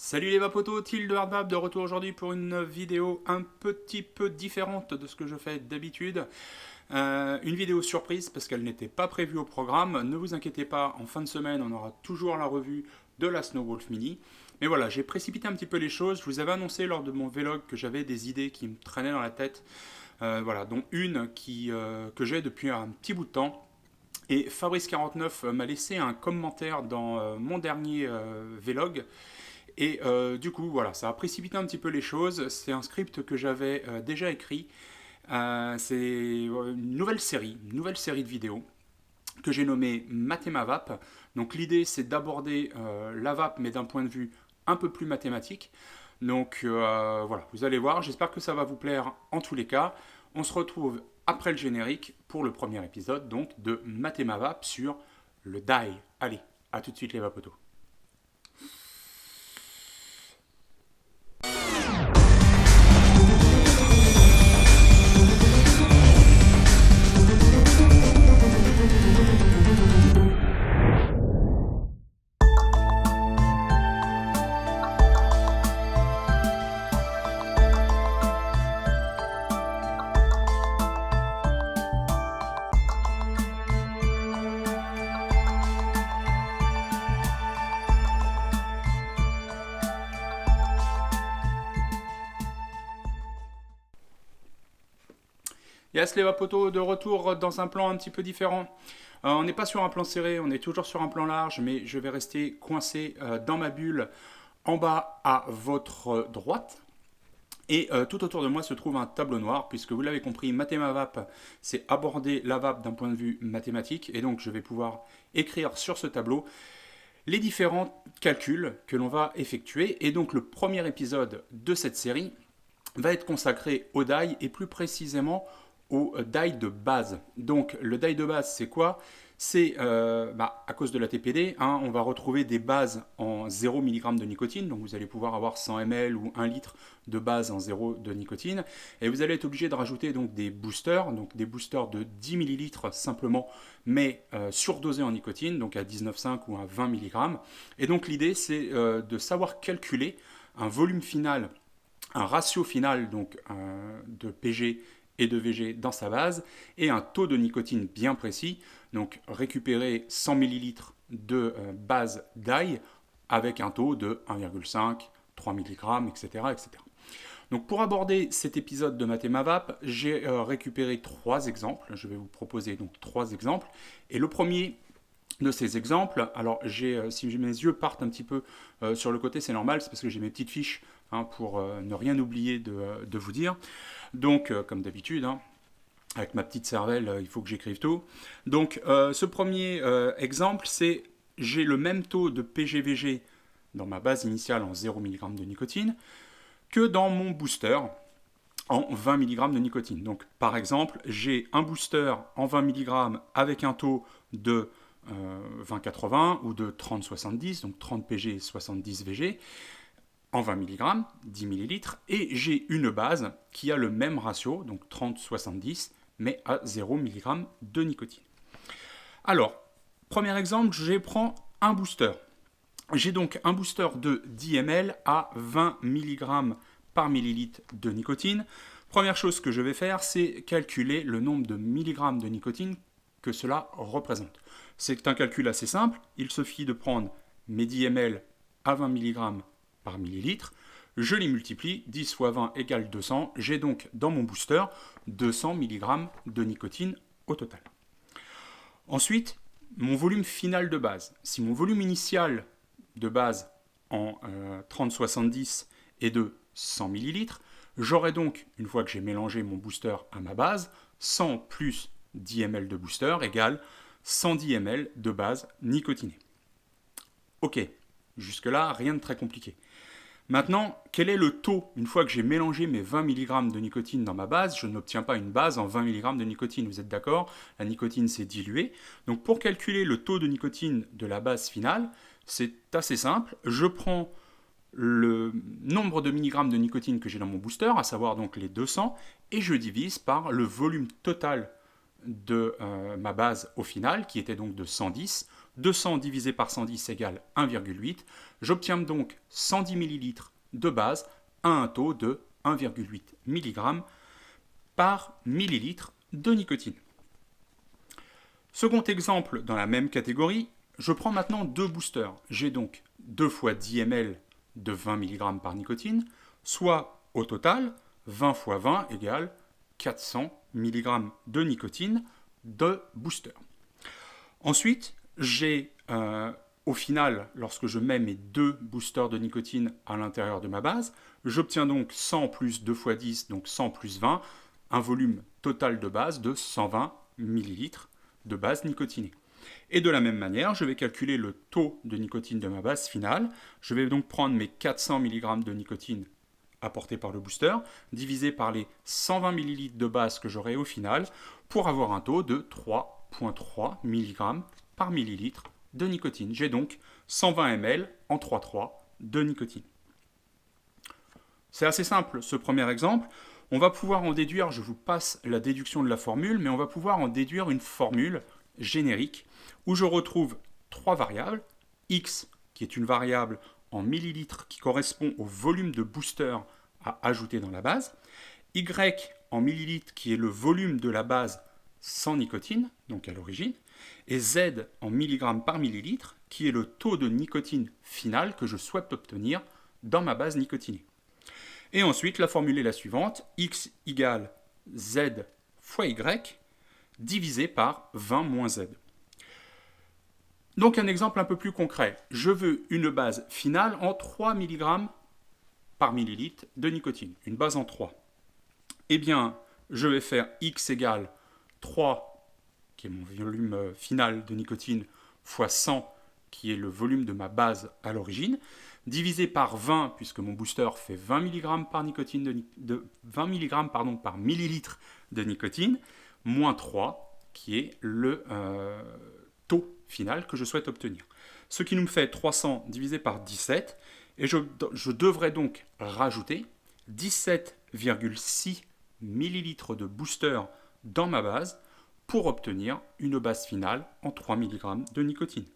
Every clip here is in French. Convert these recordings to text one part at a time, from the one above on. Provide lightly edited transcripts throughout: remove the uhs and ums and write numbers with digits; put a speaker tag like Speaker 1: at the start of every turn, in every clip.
Speaker 1: Salut les vapotos, Till de Hardvap de retour aujourd'hui pour une vidéo un petit peu différente de ce que je fais d'habitude. Une vidéo surprise parce qu'elle n'était pas prévue au programme. Ne vous inquiétez pas, en fin de semaine on aura toujours la revue de la Snowwolf Mini. Mais voilà, j'ai précipité un petit peu les choses. Je vous avais annoncé lors de mon vlog que j'avais des idées qui me traînaient dans la tête. Voilà, dont une que j'ai depuis un petit bout de temps. Et Fabrice49 m'a laissé un commentaire dans mon dernier vlog. Et du coup, voilà, ça a précipité un petit peu les choses. C'est un script que j'avais déjà écrit. C'est une nouvelle série de vidéos que j'ai nommée Mathémavap. Donc l'idée, c'est d'aborder la vape, mais d'un point de vue un peu plus mathématique. Donc voilà, vous allez voir. J'espère que ça va vous plaire en tous les cas. On se retrouve après le générique pour le premier épisode donc de Mathémavap sur le DAI. Allez, à tout de suite les vapotos. Yes, les vapotos, de retour dans un plan un petit peu différent. On n'est pas sur un plan serré, on est toujours sur un plan large, mais je vais rester coincé dans ma bulle en bas à votre droite. Et tout autour de moi se trouve un tableau noir, puisque vous l'avez compris, Mathémavap, c'est aborder la vape d'un point de vue mathématique. Et donc je vais pouvoir écrire sur ce tableau les différents calculs que l'on va effectuer. Et donc le premier épisode de cette série va être consacré au DAI et plus précisément au DAI de base. Donc le DAI de base, c'est quoi? C'est à cause de la TPD, hein, on va retrouver des bases en 0 mg de nicotine, donc vous allez pouvoir avoir 100 ml ou 1 litre de base en 0 de nicotine, et vous allez être obligé de rajouter donc des boosters de 10 ml simplement, mais surdosés en nicotine, donc à 19,5 ou à 20 mg. Et donc l'idée, c'est de savoir calculer un volume final, un ratio final donc de PG et de VG dans sa base, et un taux de nicotine bien précis, donc récupérer 100 ml de base DAI avec un taux de 1,5, 3 mg, etc., etc. Donc pour aborder cet épisode de Mathémavap, j'ai récupéré 3 exemples, je vais vous proposer donc 3 exemples, et le premier de ces exemples, alors si mes yeux partent un petit peu sur le côté, c'est normal, c'est parce que j'ai mes petites fiches hein, pour ne rien oublier de vous dire. Donc, comme d'habitude, hein, avec ma petite cervelle, il faut que j'écrive tout. Donc, ce premier exemple, c'est j'ai le même taux de PGVG dans ma base initiale en 0 mg de nicotine que dans mon booster en 20 mg de nicotine. Donc, par exemple, j'ai un booster en 20 mg avec un taux de 20,80 ou de 30,70, donc 30 PG et 70 VG, en 20 mg, 10 ml, et j'ai une base qui a le même ratio, donc 30-70, mais à 0 mg de nicotine. Alors, premier exemple, je prends un booster. J'ai donc un booster de 10 ml à 20 mg par millilitre de nicotine. Première chose que je vais faire, c'est calculer le nombre de milligrammes de nicotine que cela représente. C'est un calcul assez simple, il suffit de prendre mes 10 ml à 20 mg par millilitre, je les multiplie, 10 fois 20 égale 200, j'ai donc dans mon booster 200 mg de nicotine au total. Ensuite, mon volume final de base. Si mon volume initial de base en 30-70 est de 100 ml, j'aurai donc, une fois que j'ai mélangé mon booster à ma base, 100 plus 10 ml de booster égale 110 ml de base nicotinée. Ok, jusque-là, rien de très compliqué. Maintenant, quel est le taux? Une fois que j'ai mélangé mes 20 mg de nicotine dans ma base, je n'obtiens pas une base en 20 mg de nicotine, vous êtes d'accord? La nicotine s'est diluée. Donc pour calculer le taux de nicotine de la base finale, c'est assez simple. Je prends le nombre de milligrammes de nicotine que j'ai dans mon booster, à savoir donc les 200, et je divise par le volume total de ma base au final, qui était donc de 110, 200 divisé par 110 égale 1,8. J'obtiens donc 110 ml de base à un taux de 1,8 mg par millilitre de nicotine. Second exemple dans la même catégorie, je prends maintenant deux boosters. J'ai donc 2 fois 10 ml de 20 mg par nicotine, soit au total 20 fois 20 égale 400 mg de nicotine de booster. Ensuite, j'ai au final, lorsque je mets mes deux boosters de nicotine à l'intérieur de ma base, j'obtiens donc 100 plus 2 fois 10, donc 100 plus 20, un volume total de base de 120 ml de base nicotinée. Et de la même manière, je vais calculer le taux de nicotine de ma base finale. Je vais donc prendre mes 400 mg de nicotine apportés par le booster, divisé par les 120 ml de base que j'aurai au final, pour avoir un taux de 3,3 mg par millilitre de nicotine. J'ai donc 120 ml en 3,3 de nicotine. C'est assez simple ce premier exemple. On va pouvoir en déduire, je vous passe la déduction de la formule, mais on va pouvoir en déduire une formule générique où je retrouve trois variables. X, qui est une variable en millilitres qui correspond au volume de booster à ajouter dans la base. Y en millilitres qui est le volume de la base sans nicotine, donc à l'origine. Et Z en milligrammes par millilitre qui est le taux de nicotine final que je souhaite obtenir dans ma base nicotinée. Et ensuite, la formule est la suivante, X égale Z fois Y divisé par 20 moins Z. Donc un exemple un peu plus concret. Je veux une base finale en 3 mg par millilitre de nicotine. Une base en 3. Eh bien, je vais faire X égale 3, qui est mon volume final de nicotine, fois 100, qui est le volume de ma base à l'origine, divisé par 20, puisque mon booster fait 20 mg par, 20 mg par millilitre de nicotine, moins 3, qui est le taux final que je souhaite obtenir. Ce qui nous fait 300 divisé par 17, et je devrais donc rajouter 17,6 ml de booster dans ma base pour obtenir une base finale en 3 mg de nicotine.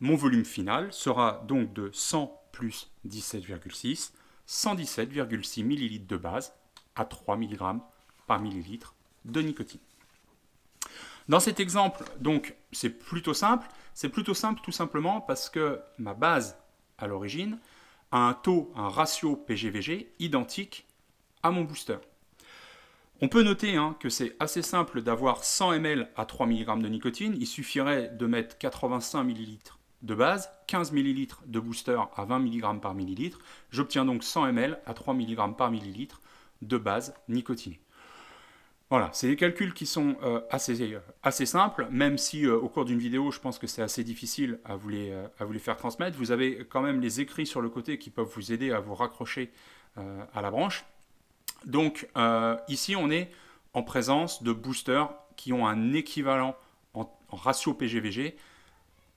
Speaker 1: Mon volume final sera donc de 100 plus 17,6, 117,6 ml de base à 3 mg par millilitre de nicotine. Dans cet exemple, donc, c'est plutôt simple. C'est plutôt simple tout simplement parce que ma base, à l'origine, a un taux, un ratio PG-VG identique à mon booster. On peut noter que c'est assez simple d'avoir 100 ml à 3 mg de nicotine. Il suffirait de mettre 85 ml de base, 15 ml de booster à 20 mg par millilitre. J'obtiens donc 100 ml à 3 mg par millilitre de base nicotinée. Voilà, c'est des calculs qui sont assez simples, même si au cours d'une vidéo, je pense que c'est assez difficile à vous les faire transmettre. Vous avez quand même les écrits sur le côté qui peuvent vous aider à vous raccrocher à la branche. Donc ici, on est en présence de boosters qui ont un équivalent en ratio PG-VG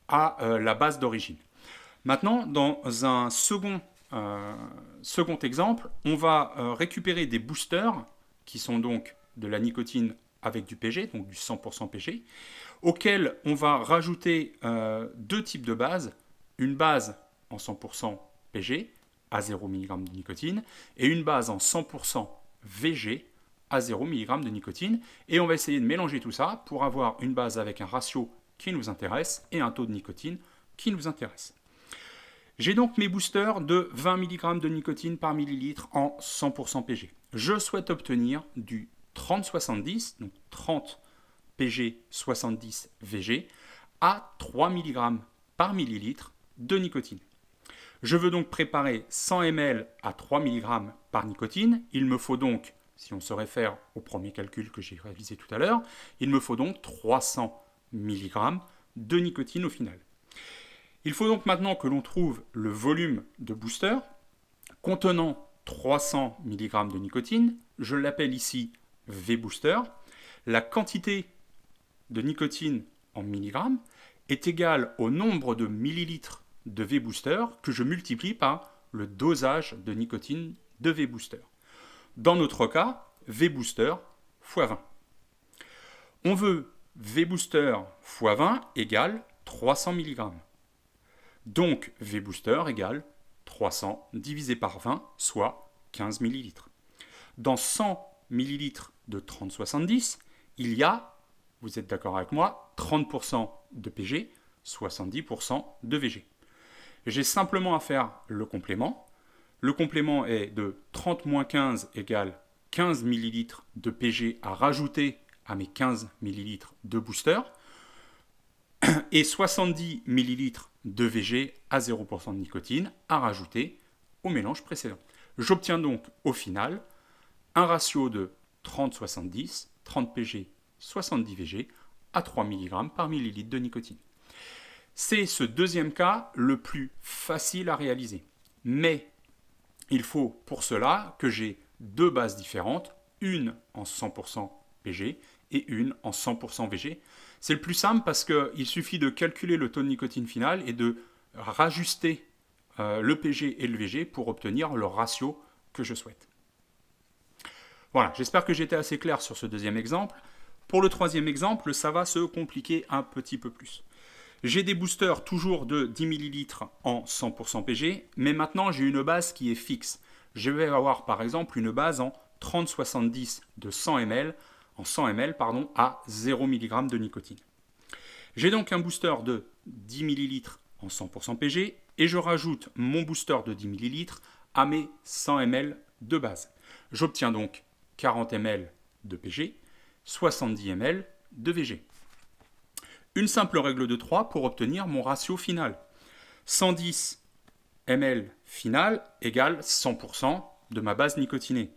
Speaker 1: à la base d'origine. Maintenant, dans un second exemple, on va récupérer des boosters qui sont donc de la nicotine avec du PG, donc du 100% PG, auquel on va rajouter deux types de bases, une base en 100% PG à 0 mg de nicotine et une base en 100% VG à 0 mg de nicotine, et on va essayer de mélanger tout ça pour avoir une base avec un ratio qui nous intéresse et un taux de nicotine qui nous intéresse. J'ai donc mes boosters de 20 mg de nicotine par millilitre en 100% PG. Je souhaite obtenir du 30-70, donc 30 PG, 70 VG, à 3 mg par millilitre de nicotine. Je veux donc préparer 100 ml à 3 mg par nicotine. Il me faut donc, si on se réfère au premier calcul que j'ai réalisé tout à l'heure, il me faut donc 300 mg de nicotine au final. Il faut donc maintenant que l'on trouve le volume de booster contenant 300 mg de nicotine. Je l'appelle ici V-booster. La quantité de nicotine en milligrammes est égale au nombre de millilitres de V-booster que je multiplie par le dosage de nicotine de V-booster. Dans notre cas, V-booster fois 20. On veut V-booster fois 20 égale 300 mg. Donc V-booster égale 300 divisé par 20, soit 15 ml. Dans 100 ml de 30-70, il y a, vous êtes d'accord avec moi, 30% de PG, 70% de VG. J'ai simplement à faire le complément. Le complément est de 30 moins 15 égale 15 ml de PG à rajouter à mes 15 ml de booster et 70 ml de VG à 0% de nicotine à rajouter au mélange précédent. J'obtiens donc au final un ratio de 30-70, 30 PG, 70 VG à 3 mg par millilitre de nicotine. C'est ce deuxième cas le plus facile à réaliser. Mais il faut pour cela que j'ai deux bases différentes, une en 100% PG et une en 100% VG. C'est le plus simple parce qu'il suffit de calculer le taux de nicotine final et de rajuster le PG et le VG pour obtenir le ratio que je souhaite. Voilà, j'espère que j'étais assez clair sur ce deuxième exemple. Pour le troisième exemple, ça va se compliquer un petit peu plus. J'ai des boosters toujours de 10 ml en 100% PG, mais maintenant j'ai une base qui est fixe. Je vais avoir par exemple une base en 30-70 de 100 ml, en 100 ml à 0 mg de nicotine. J'ai donc un booster de 10 ml en 100% PG et je rajoute mon booster de 10 ml à mes 100 ml de base. J'obtiens donc 40 ml de PG, 70 ml de VG. Une simple règle de 3 pour obtenir mon ratio final. 110 ml final égale 100% de ma base nicotinée.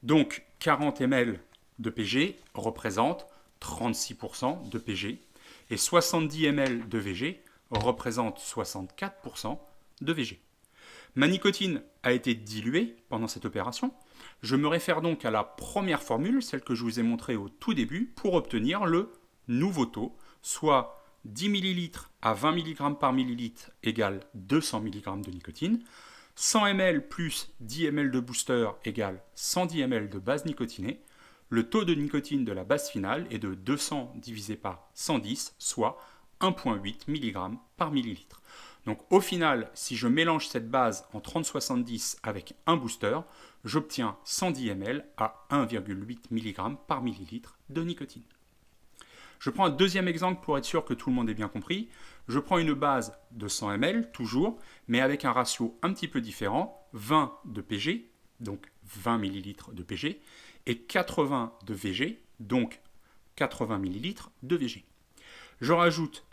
Speaker 1: Donc 40 ml de PG représente 36% de PG et 70 ml de VG représente 64% de VG. Ma nicotine a été diluée pendant cette opération. Je me réfère donc à la première formule, celle que je vous ai montrée au tout début, pour obtenir le nouveau taux, soit 10 ml à 20 mg par millilitre égale 200 mg de nicotine, 100 ml plus 10 ml de booster égale 110 ml de base nicotinée. Le taux de nicotine de la base finale est de 200 divisé par 110, soit 1,8 mg par millilitre. Donc au final, si je mélange cette base en 30-70 avec un booster, j'obtiens 110 ml à 1,8 mg par millilitre de nicotine. Je prends un deuxième exemple pour être sûr que tout le monde ait bien compris. Je prends une base de 100 ml, toujours, mais avec un ratio un petit peu différent, 20 de PG, donc 20 ml de PG, et 80 de VG, donc 80 ml de VG. Je rajoute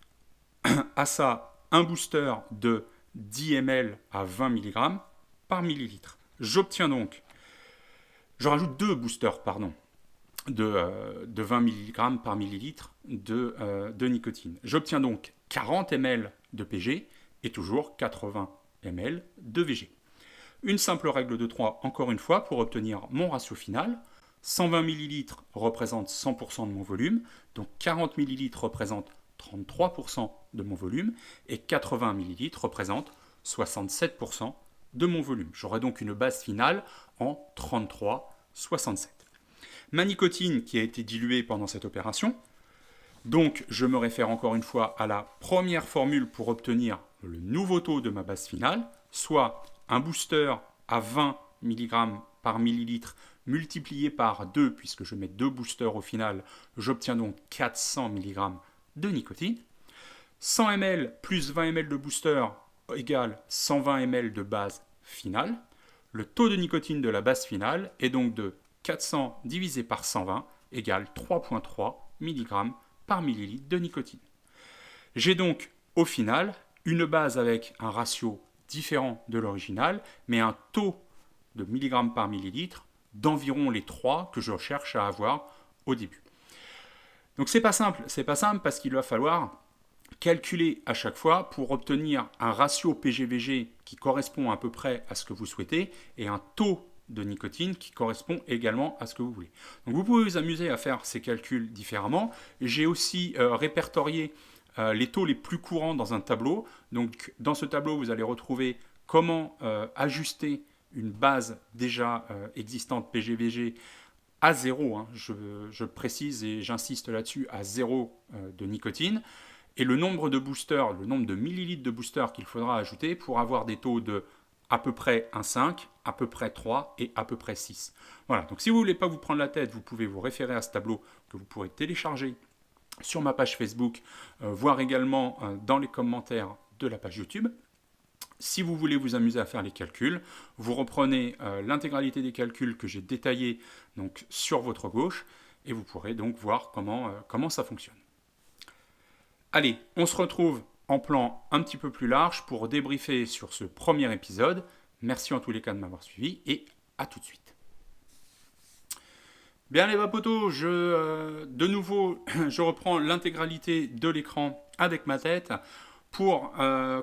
Speaker 1: à ça un booster de 10 ml à 20 mg par millilitre. J'obtiens donc, je rajoute deux boosters, de 20 mg par millilitre de nicotine. J'obtiens donc 40 ml de PG et toujours 80 ml de VG. Une simple règle de 3, encore une fois, pour obtenir mon ratio final. 120 ml représente 100% de mon volume, donc 40 ml représente 33% de mon volume et 80 ml représente 67% de mon volume. J'aurai donc une base finale en 33,67. Ma nicotine qui a été diluée pendant cette opération, donc je me réfère encore une fois à la première formule pour obtenir le nouveau taux de ma base finale, soit un booster à 20 mg par millilitre multiplié par 2, puisque je mets deux boosters au final, j'obtiens donc 400 mg de nicotine. 100 ml plus 20 ml de booster égale 120 ml de base finale. Le taux de nicotine de la base finale est donc de 400 divisé par 120 égale 3,3 mg par millilitre de nicotine. J'ai donc au final une base avec un ratio différent de l'original, mais un taux de milligrammes par millilitre d'environ les 3 que je cherche à avoir au début. Donc c'est pas simple parce qu'il va falloir calculer à chaque fois pour obtenir un ratio PG-VG qui correspond à peu près à ce que vous souhaitez et un taux de nicotine qui correspond également à ce que vous voulez. Donc vous pouvez vous amuser à faire ces calculs différemment. J'ai aussi répertorié les taux les plus courants dans un tableau. Donc dans ce tableau, vous allez retrouver comment ajuster une base déjà existante PG-VG à 0, je précise et j'insiste là-dessus, à 0 de nicotine, et le nombre de boosters, le nombre de millilitres de boosters qu'il faudra ajouter pour avoir des taux de à peu près 1,5, à peu près 3 et à peu près 6. Voilà, donc si vous ne voulez pas vous prendre la tête, vous pouvez vous référer à ce tableau que vous pourrez télécharger sur ma page Facebook, voire également dans les commentaires de la page YouTube. Si vous voulez vous amuser à faire les calculs, vous reprenez l'intégralité des calculs que j'ai détaillés donc, sur votre gauche et vous pourrez donc voir comment ça fonctionne. Allez, on se retrouve en plan un petit peu plus large pour débriefer sur ce premier épisode. Merci en tous les cas de m'avoir suivi et à tout de suite. Bien les vapotos, de nouveau, je reprends l'intégralité de l'écran avec ma tête pour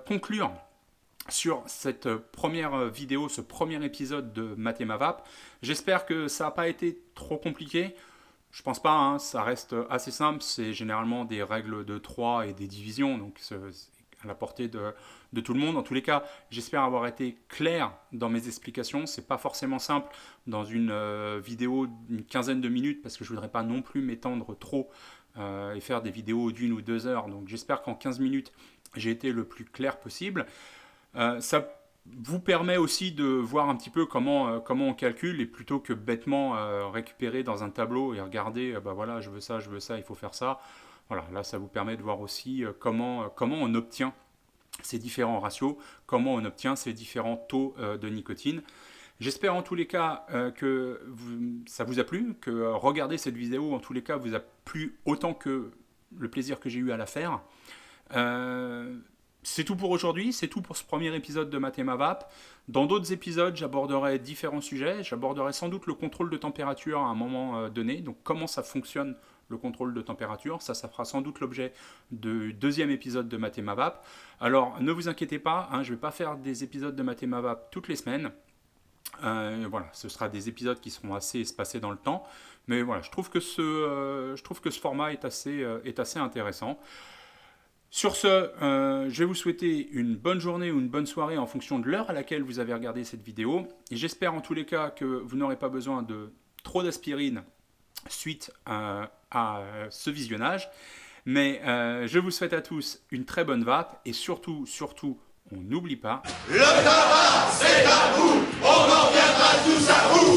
Speaker 1: conclure sur cette première vidéo, ce premier épisode de Mathémavap. J'espère que ça n'a pas été trop compliqué. Je pense pas, hein, ça reste assez simple. C'est généralement des règles de 3 et des divisions, donc c'est à la portée de tout le monde. En tous les cas, j'espère avoir été clair dans mes explications. C'est pas forcément simple dans une vidéo d'une quinzaine de minutes, parce que je voudrais pas non plus m'étendre trop et faire des vidéos d'1 ou 2 heures. Donc j'espère qu'en 15 minutes, j'ai été le plus clair possible. Ça vous permet aussi de voir un petit peu comment on calcule, et plutôt que bêtement récupérer dans un tableau et regarder, voilà, je veux ça, il faut faire ça. Voilà, là ça vous permet de voir aussi comment on obtient ces différents ratios, comment on obtient ces différents taux de nicotine. J'espère en tous les cas que ça vous a plu, que regarder cette vidéo en tous les cas vous a plu autant que le plaisir que j'ai eu à la faire. C'est tout pour aujourd'hui, c'est tout pour ce premier épisode de Mathémavap. Dans d'autres épisodes, j'aborderai différents sujets. J'aborderai sans doute le contrôle de température à un moment donné. Donc comment ça fonctionne le contrôle de température. Ça fera sans doute l'objet du deuxième épisode de Mathémavap. Alors ne vous inquiétez pas, hein, je ne vais pas faire des épisodes de Mathémavap toutes les semaines. Voilà, ce sera des épisodes qui seront assez espacés dans le temps. Mais voilà, je trouve que ce format est assez intéressant. Sur ce, je vais vous souhaiter une bonne journée ou une bonne soirée en fonction de l'heure à laquelle vous avez regardé cette vidéo. Et j'espère en tous les cas que vous n'aurez pas besoin de trop d'aspirine suite à ce visionnage. Mais je vous souhaite à tous une très bonne vape et surtout, on n'oublie pas... Le tabac, c'est à vous, on en viendra tous à bout.